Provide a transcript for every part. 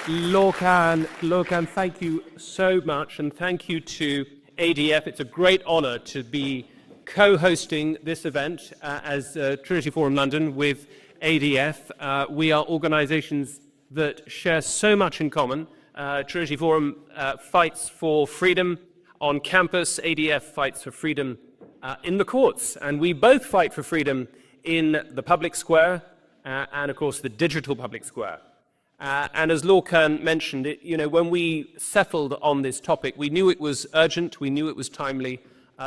Lorcan, thank you so much, and thank you to ADF. It's a great honor to be co-hosting this event as Trinity Forum London with ADF. We are organizations that share so much in common. Trinity Forum fights for freedom on campus. ADF fights for freedom in the courts. And we both fight for freedom in the public square and, of course, the digital public square. And as Lorcan mentioned, when we settled on this topic, we knew it was urgent, we knew it was timely.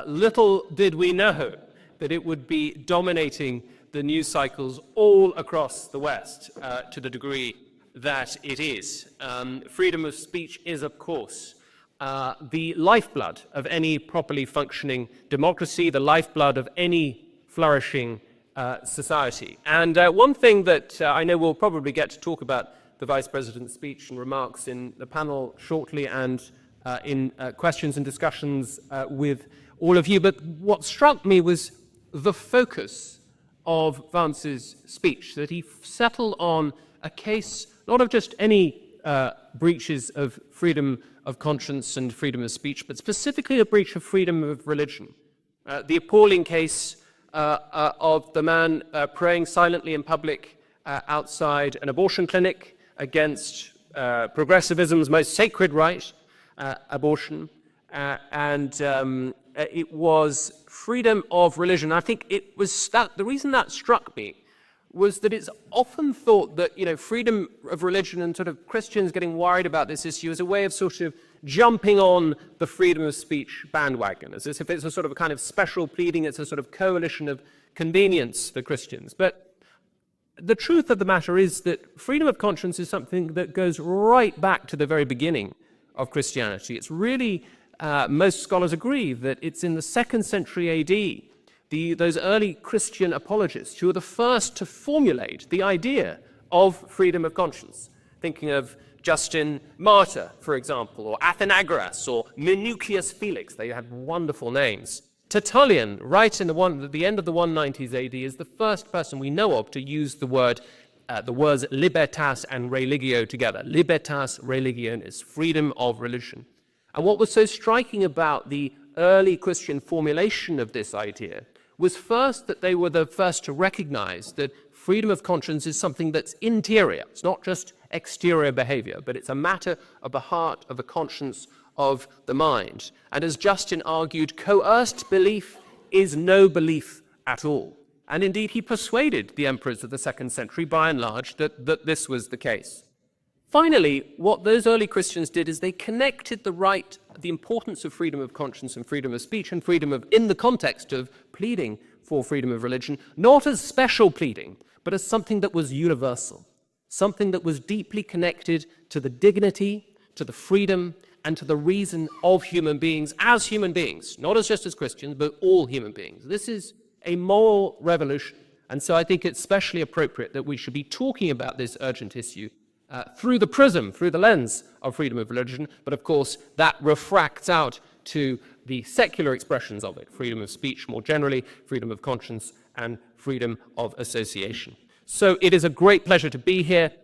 Little did we know that it would be dominating the news cycles all across the West to the degree that it is. Freedom of speech is, of course, the lifeblood of any properly functioning democracy, the lifeblood of any flourishing society. And one thing that I know we'll probably get to talk about the Vice President's speech and remarks in the panel shortly and in questions and discussions with all of you. But what struck me was the focus of Vance's speech, that he settled on a case not of just any breaches of freedom of conscience and freedom of speech, but specifically a breach of freedom of religion. The appalling case of the man praying silently in public outside an abortion clinic against progressivism's most sacred right, abortion, and it was freedom of religion. I think it was the reason that struck me was that it's often thought that freedom of religion and sort of Christians getting worried about this issue is a way of sort of jumping on the freedom of speech bandwagon, as if it's a sort of a kind of special pleading, it's a sort of coalition of convenience for Christians. But the truth of the matter is that freedom of conscience is something that goes right back to the very beginning of Christianity. It's really, most scholars agree, that it's in the 2nd century AD, those early Christian apologists who were the first to formulate the idea of freedom of conscience. Thinking of Justin Martyr, for example, or Athenagoras, or Minucius Felix. They had wonderful names. Tertullian, right in the end of the 190s AD, is the first person we know of to use the words libertas and religio together. Libertas religionis, freedom of religion. And what was so striking about the early Christian formulation of this idea was first that they were the first to recognize that freedom of conscience is something that's interior. It's not just exterior behavior, but it's a matter of the heart, of the conscience, of the mind. And as Justin argued, coerced belief is no belief at all. And indeed, he persuaded the emperors of the 2nd century, by and large, that this was the case. Finally, what those early Christians did is they connected the importance of freedom of conscience and freedom of speech and in the context of pleading for freedom of religion, not as special pleading, but as something that was universal, something that was deeply connected to the dignity, to the freedom, and to the reason of human beings as human beings, not just as Christians, but all human beings. This is a moral revolution, and so I think it's especially appropriate that we should be talking about this urgent issue through the lens of freedom of religion, but of course that refracts out to the secular expressions of it, freedom of speech more generally, freedom of conscience, and freedom of association. So it is a great pleasure to be here.